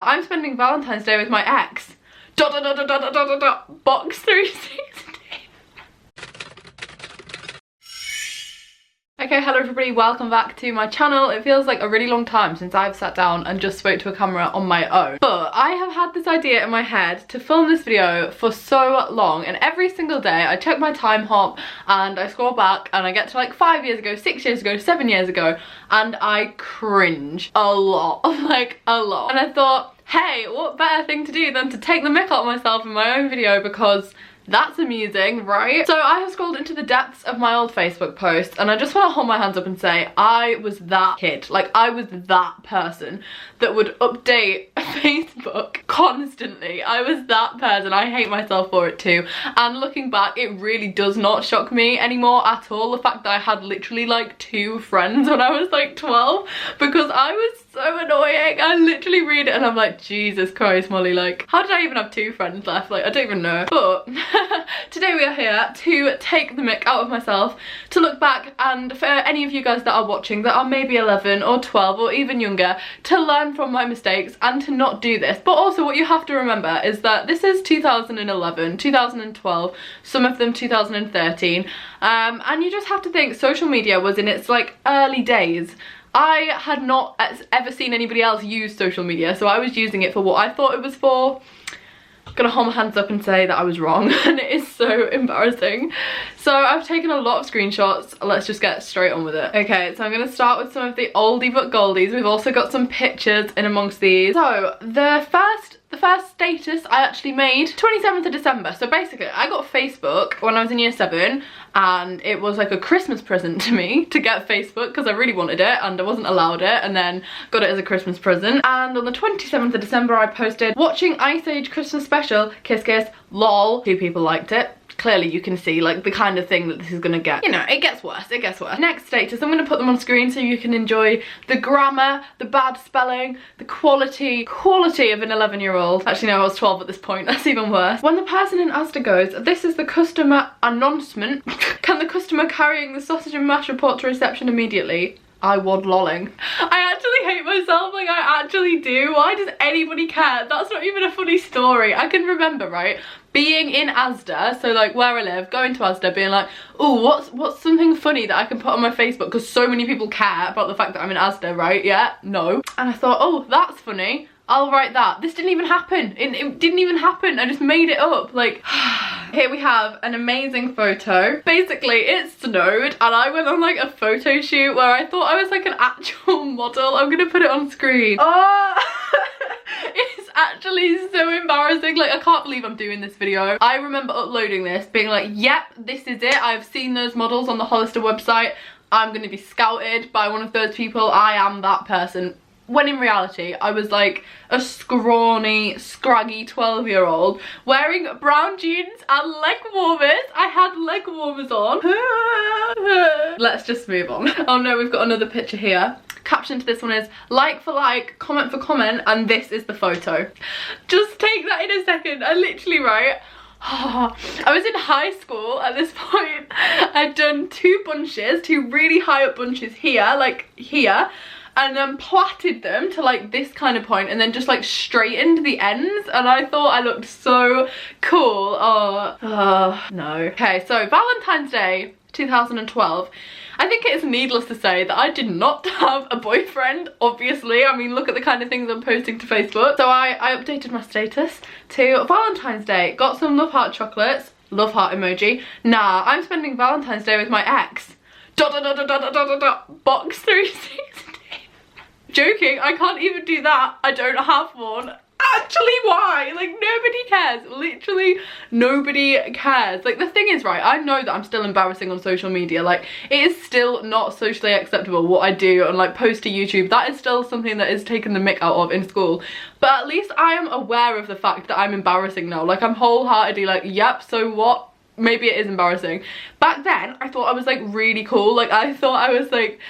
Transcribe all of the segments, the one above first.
I'm spending Valentine's Day with my ex. ... Box 360. Okay, hello everybody, welcome back to my channel. It feels like a really long time since I've sat down and just spoke to a camera on my own. But I have had this idea in my head to film this video for so long, and every single day I check my time hop and I scroll back and I get to like 5 years ago, 6 years ago, 7 years ago, and I cringe a lot, like a lot. And I thought, hey, what better thing to do than to take the mick out of myself in my own video, because that's amusing, right? So I have scrolled into the depths of my old Facebook posts and I just want to hold my hands up and say I was that kid. Like, I was that person that would update Facebook constantly. I was that person. I hate myself for it too. And looking back, it really does not shock me anymore at all. The fact that I had literally like 2 friends when I was like 12, because I was so annoying. I literally read it and I'm like, Jesus Christ, Molly, like, how did I even have 2 friends left? Like, I don't even know. But today we are here to take the mick out of myself, to look back, and for any of you guys that are watching that are maybe 11 or 12 or even younger, to learn from my mistakes and to not do this. But also what you have to remember is that this is 2011, 2012, some of them 2013, and you just have to think social media was in its like early days. I had not ever seen anybody else use social media, so I was using it for what I thought it was for. I'm gonna hold my hands up and say that I was wrong, and it is so embarrassing. So I've taken a lot of screenshots. Let's just get straight on with it. Okay, so I'm gonna start with some of the oldie but goldies. We've also got some pictures in amongst these. So the first status I actually made 27th of December. So basically I got Facebook when I was in year 7, and it was like a Christmas present to me to get Facebook because I really wanted it and I wasn't allowed it, and then got it as a Christmas present. And on the 27th of December I posted, watching Ice Age Christmas special, kiss kiss, lol. 2 people liked it. Clearly you can see like the kind of thing that this is gonna get. You know, it gets worse, it gets worse. Next status, I'm gonna put them on screen so you can enjoy the grammar, the bad spelling, the quality of an 11-year-old. Actually no, I was 12 at this point, that's even worse. When the person in Asda goes, this is the customer announcement. Can the customer carrying the sausage and mash report to reception immediately? I was lolling. I actually hate myself, like I actually do. Why does anybody care? That's not even a funny story. I can remember, right, being in Asda, so like where I live, going to Asda, being like, oh, what's something funny that I can put on my Facebook, because so many people care about the fact that I'm in Asda, right? Yeah, no. And I thought, oh, that's funny, I'll write that. This didn't even happen. It didn't even happen. I just made it up. Like, here we have an amazing photo. Basically, it snowed and I went on like a photo shoot where I thought I was like an actual model. I'm gonna put it on screen. Oh, it's actually so embarrassing. Like, I can't believe I'm doing this video. I remember uploading this, being like, yep, this is it. I've seen those models on the Hollister website. I'm gonna be scouted by one of those people. I am that person. When in reality, I was like a scrawny, scraggy 12-year-old wearing brown jeans and leg warmers. I had leg warmers on. Let's just move on. Oh no, we've got another picture here. Caption to this one is, like for like, comment for comment, and this is the photo. Just take that in a second. I literally write, I was in high school at this point. I'd done 2 bunches, 2 really high up bunches here, like here, and then plaited them to like this kind of point and then just like straightened the ends, and I thought I looked so cool. Oh no. Okay, so Valentine's Day 2012. I think it is needless to say that I did not have a boyfriend, obviously. I mean, look at the kind of things I'm posting to Facebook. So I updated my status to Valentine's Day. Got some love heart chocolates, love heart emoji. Nah, I'm spending Valentine's Day with my ex. ... Box 360. Joking, I can't even do that. I don't have one. Actually, why? Like, nobody cares. Literally nobody cares. Like, the thing is, right, I know that I'm still embarrassing on social media. Like, it is still not socially acceptable what I do and like post to YouTube. That is still something that is taken the mick out of in school. But at least I am aware of the fact that I'm embarrassing now. Like, I'm wholeheartedly like, yep, so what? Maybe it is embarrassing. Back then, I thought I was like really cool. Like, I thought I was like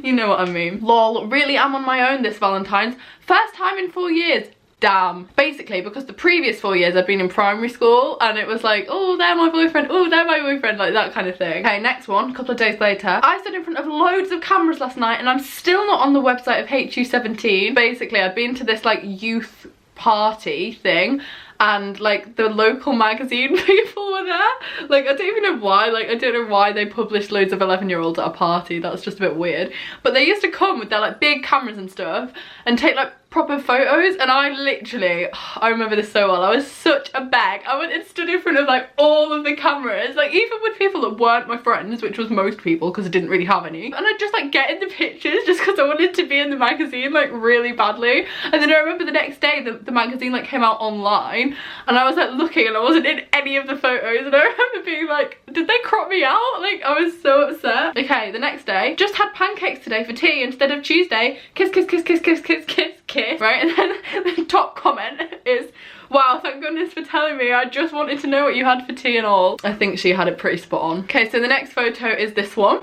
you know what I mean. Lol, really am on my own this Valentine's. First time in 4 years. damn. Basically, because the previous 4 years I've been in primary school and it was like, oh, they're my boyfriend, oh, they're my boyfriend, like that kind of thing. Okay, next one, a couple of days later. I stood in front of loads of cameras last night and I'm still not on the website of HU17. Basically, I'd been to this like youth party thing and like the local magazine people were there. Like, I don't even know why, like I don't know why they published loads of 11-year-olds at a party. That's just a bit weird. But they used to come with their like big cameras and stuff and take like proper photos, and I literally, I remember this so well, I was such a bag. I went and stood in front of like all of the cameras, like even with people that weren't my friends, which was most people because I didn't really have any, and I'd just like get in the pictures just because I wanted to be in the magazine like really badly. And then I remember the next day the magazine like came out online and I was like looking and I wasn't in any of the photos, and I remember being like, did they crop me out? Like I was so upset. Okay, the next day, just had pancakes today for tea instead of Tuesday. Kiss, kiss, kiss, kiss, kiss, kiss, kiss, kiss. Right, and then the top comment is, wow, thank goodness for telling me, I just wanted to know what you had for tea and all. I think she had it pretty spot on. Okay, so the next photo is this one.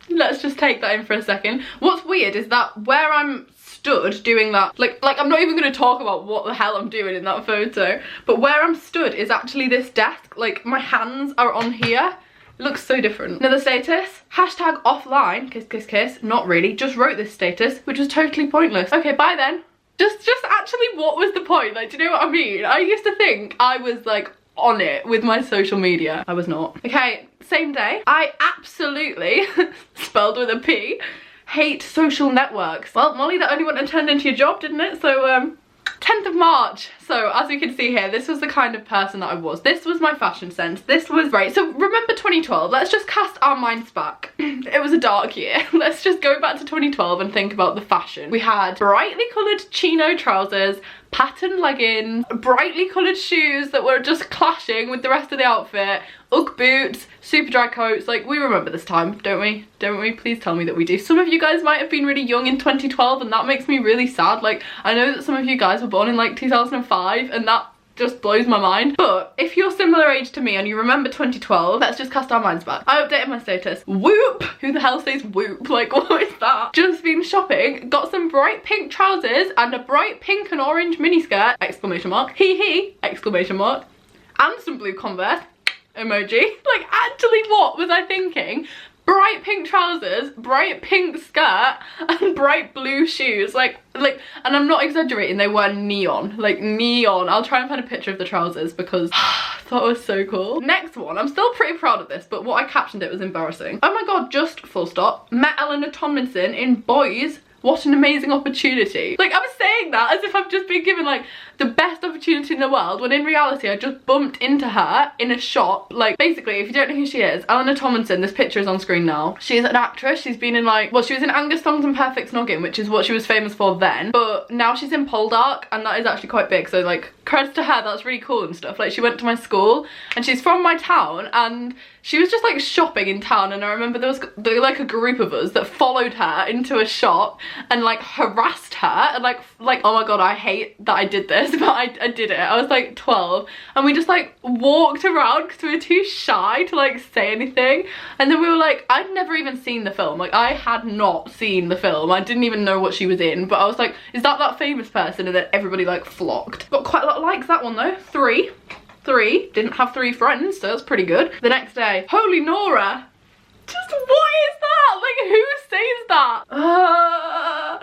Let's just take that in for a second. What's weird is that where I'm stood doing that, like I'm not even going to talk about what the hell I'm doing in that photo, but where I'm stood is actually this desk. Like my hands are on here. It looks so different. Another status, hashtag offline, kiss kiss kiss. Not really, just wrote this status, which was totally pointless. Okay, bye then. Just actually, what was the point? Like, do you know what I mean? I used to think I was like on it with my social media. I was not. Okay, same day, I absolutely, spelled with a P, hate social networks. Well, Molly, that only went and turned into your job, didn't it? So 10th of March. So as you can see here, this was the kind of person that I was. This was my fashion sense. This was right. So remember 2012, let's just cast our minds back. It was a dark year. Let's just go back to 2012 and think about the fashion. We had brightly coloured chino trousers, patterned leggings, brightly coloured shoes that were just clashing with the rest of the outfit, Ugg boots, super dry coats. Like, we remember this time, don't we? Don't we? Please tell me that we do. Some of you guys might have been really young in 2012 and that makes me really sad. Like, I know that some of you guys were born in like 2005 and that just blows my mind. But if you're similar age to me and you remember 2012, let's just cast our minds back. I updated my status. Whoop! Who the hell says whoop? Like, what is that? Just been shopping, got some bright pink trousers and a bright pink and orange miniskirt, exclamation mark, hee hee, exclamation mark, and some blue Converse, emoji. Like, actually, what was I thinking? Bright pink trousers, bright pink skirt, and bright blue shoes. Like, and I'm not exaggerating, they were neon, like neon. I'll try and find a picture of the trousers because I thought it was so cool. Next one, I'm still pretty proud of this, but what I captioned it was embarrassing. Oh my god, just full stop. Met Eleanor Tomlinson in Boys. What an amazing opportunity. Like, I was saying that as if I've just been given like the best opportunity in the world, when in reality I just bumped into her in a shop. Like, basically, if you don't know who she is, Eleanor Tomlinson, this picture is on screen now. She's an actress. She's been in like, well, she was in Angus Thongs and Perfect Snogging, which is what she was famous for then, but now she's in Poldark and that is actually quite big, so like credits to her, that's really cool and stuff. Like, she went to my school and she's from my town and she was just like shopping in town, and I remember there was like a group of us that followed her into a shop and like harassed her and like oh my god, I hate that I did this, but I did it. I was like 12 and we just like walked around because we were too shy to like say anything, and then we were like, I'd never even seen the film. Like, I had not seen the film. I didn't even know what she was in, but I was like, is that famous person? And then everybody like flocked. Got quite a lot of likes, that one though. Three. Didn't have 3 friends, so that's pretty good. The next day, holy Nora. Just what is that? Like, who says that?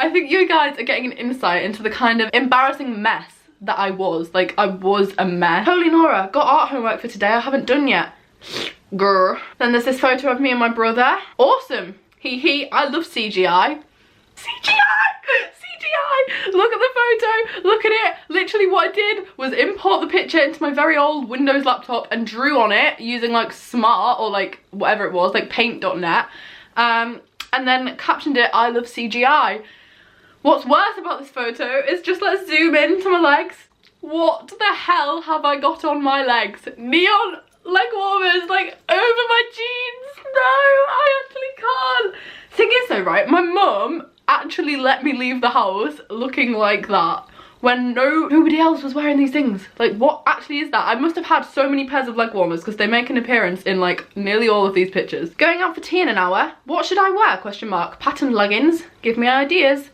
I think you guys are getting an insight into the kind of embarrassing mess that I was. Like, I was a mess. Holy Nora, got art homework for today I haven't done yet. Grr. Then there's this photo of me and my brother. Awesome. He, I love CGI. Look at the photo, look at it. Literally what I did was import the picture into my very old Windows laptop and drew on it using like Smart or like whatever it was, like paint.net, and then captioned it, I love CGI. What's worse about this photo is just, let's zoom in to my legs. What the hell have I got on my legs? Neon leg warmers like over my jeans. No, I actually can't. Thing is though, right, my mum actually let me leave the house looking like that when nobody else was wearing these things. Like, what actually is that? I must have had so many pairs of leg warmers because they make an appearance in like nearly all of these pictures. Going out for tea in an hour. What should I wear? Question mark. Patterned leggings. Give me ideas.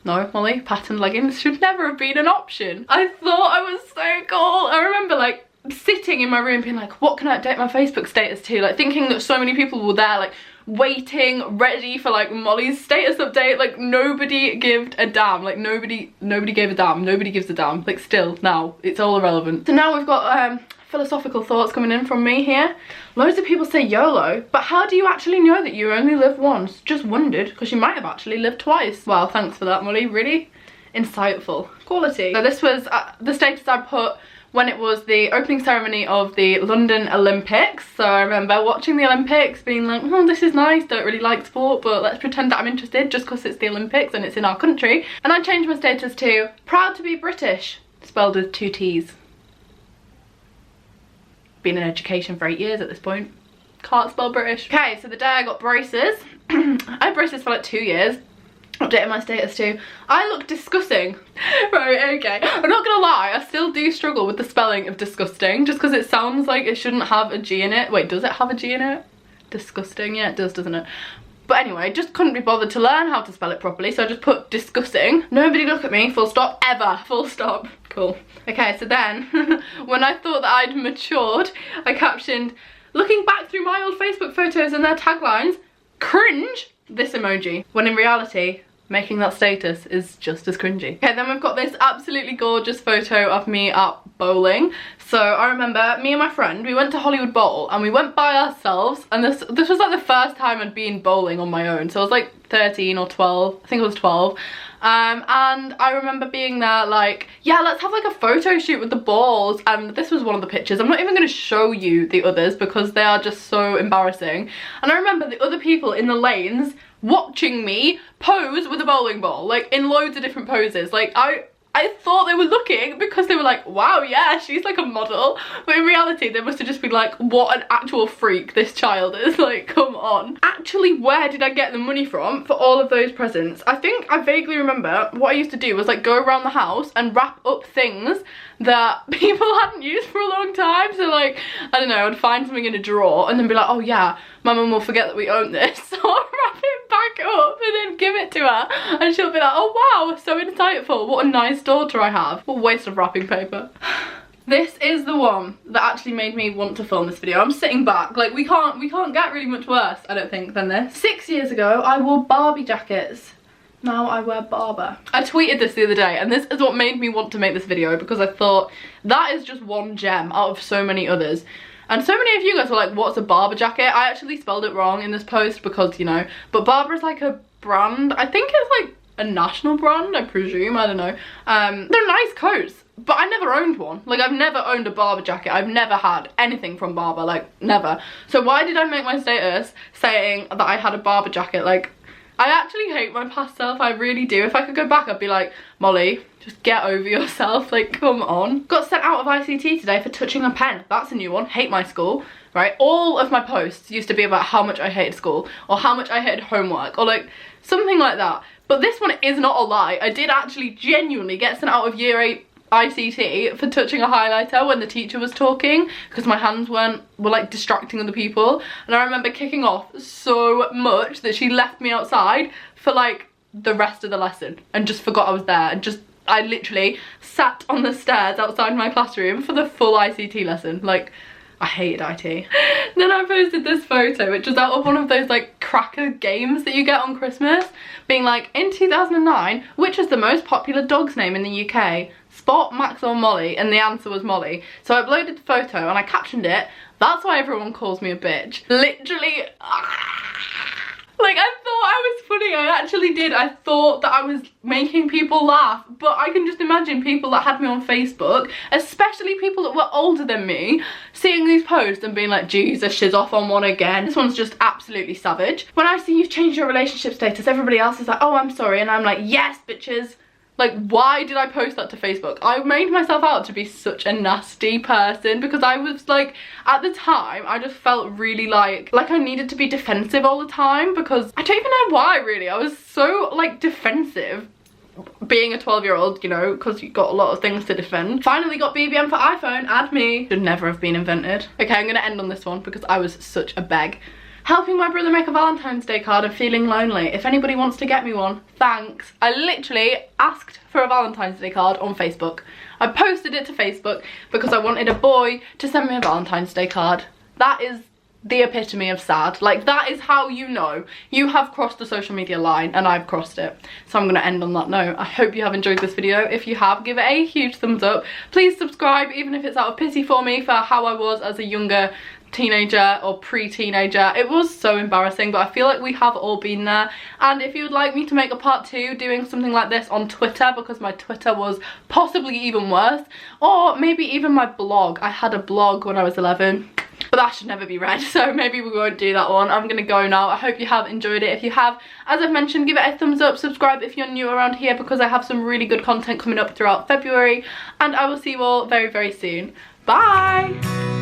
No, Molly, patterned leggings should never have been an option. I thought I was so cool. I remember like sitting in my room being like, what can I update my Facebook status to? Like thinking that so many people were there like waiting, ready for like Molly's status update. Like nobody gave a damn. Like nobody gave a damn. Nobody gives a damn. Like still now, it's all irrelevant. So now we've got philosophical thoughts coming in from me here. Loads of people say YOLO, but how do you actually know that you only live once? Just wondered, because you might have actually lived twice. Well, thanks for that, Molly. Really insightful. Quality. So this was the status I put when it was the opening ceremony of the London Olympics. So I remember watching the Olympics being like, oh, this is nice, don't really like sport, but let's pretend that I'm interested just because it's the Olympics and it's in our country. And I changed my status to proud to be British, spelled with 2 T's. Been in education for 8 years at this point. Can't spell British. Okay, so the day I got braces, I had braces for like 2 years. Updated my status to, I look disgusting. Right, okay. I'm not gonna lie, I still do struggle with the spelling of disgusting, just because it sounds like it shouldn't have a G in it. Wait, does it have a G in it? Disgusting, yeah it does, doesn't it? But anyway, just couldn't be bothered to learn how to spell it properly, so I just put disgusting. Nobody look at me, full stop, ever, full stop. Cool. Okay, so then, when I thought that I'd matured, I captioned, looking back through my old Facebook photos and their taglines, cringe, this emoji. When in reality, making that status is just as cringy. Okay, then we've got this absolutely gorgeous photo of me at bowling. So I remember me and my friend, we went to Hollywood Bowl and we went by ourselves, and this was like the first time I'd been bowling on my own. So I was like 13 or 12, I think I was 12. And I remember being there like, yeah, let's have like a photo shoot with the balls. And this was one of the pictures. I'm not even going to show you the others because they are just so embarrassing. And I remember the other people in the lanes watching me pose with a bowling ball, like in loads of different poses. Like I thought they were looking because they were like, wow, yeah, she's like a model. But in reality, they must have just been like, what an actual freak this child is. Like, come on. Actually, where did I get the money from for all of those presents? I think I vaguely remember what I used to do was like go around the house and wrap up things that people hadn't used for a long time. So like, I don't know, I'd find something in a drawer and then be like, oh yeah, my mum will forget that we own this. So I'll wrap it back up and then give it to her. And she'll be like, oh wow, so insightful. What a nice daughter I have. What a waste of wrapping paper. This is the one that actually made me want to film this video. I'm sitting back, like we can't get really much worse, I don't think, than this. 6 years ago, I wore Barbie jackets. Now I wear Barber. I tweeted this the other day and this is what made me want to make this video, because I thought that is just one gem out of so many others. And so many of you guys were like, what's a Barber jacket? I actually spelled it wrong in this post because, you know, but Barber is like a brand. I think it's like a national brand, I presume, I don't know. They're nice coats, but I never owned one. Like, I've never owned a Barber jacket. I've never had anything from Barber, like never. So why did I make my status saying that I had a Barber jacket? Like, I actually hate my past self, I really do. If I could go back, I'd be like, Molly, just get over yourself, like, come on. Got sent out of ICT today for touching a pen. That's a new one. Hate my school, right? All of my posts used to be about how much I hated school or how much I hated homework or like something like that. But this one is not a lie. I did actually genuinely get sent out of year 8 ICT for touching a highlighter when the teacher was talking because my hands were like distracting other people. And I remember kicking off so much that she left me outside for like the rest of the lesson and just forgot I was there, and just I literally sat on the stairs outside my classroom for the full ICT lesson. Like, I hated IT. Then I posted this photo, which was out of one of those like cracker games that you get on Christmas, being like, in 2009, which was the most popular dog's name in the UK? Spot, Max or Molly? And the answer was Molly. So I uploaded the photo and I captioned it, that's why everyone calls me a bitch. Literally, like, I thought I was funny, I actually did. I thought that I was making people laugh, but I can just imagine people that had me on Facebook, especially people that were older than me, seeing these posts and being like, Jesus, she's off on one again. This one's just absolutely savage. When I see you've changed your relationship status, everybody else is like, oh, I'm sorry, and I'm like, yes, bitches. Like, why did I post that to Facebook? I made myself out to be such a nasty person because I was like, at the time, I just felt really like I needed to be defensive all the time because I don't even know why, really. I was so like defensive being a 12-year-old, you know, because you got a lot of things to defend. Finally got BBM for iPhone, add me. Should never have been invented. Okay, I'm gonna end on this one because I was such a beg. helping my brother make a Valentine's Day card and feeling lonely. If anybody wants to get me one, thanks. I literally asked for a Valentine's Day card on Facebook. I posted it to Facebook because I wanted a boy to send me a Valentine's Day card. That is the epitome of sad. Like, that is how you know you have crossed the social media line, and I've crossed it. So I'm gonna end on that note. I hope you have enjoyed this video. If you have, give it a huge thumbs up. Please subscribe, even if it's out of pity for me for how I was as a younger teenager or pre-teenager. It was so embarrassing, but I feel like we have all been there. And if you would like me to make a part 2 doing something like this on Twitter, because my Twitter was possibly even worse, or maybe even my blog. I had a blog when I was 11, but that should never be read, so maybe we won't do that one. I'm gonna go now. I hope you have enjoyed it. If you have, as I've mentioned, give it a thumbs up, subscribe if you're new around here, because I have some really good content coming up throughout February, and I will see you all very, very soon. Bye!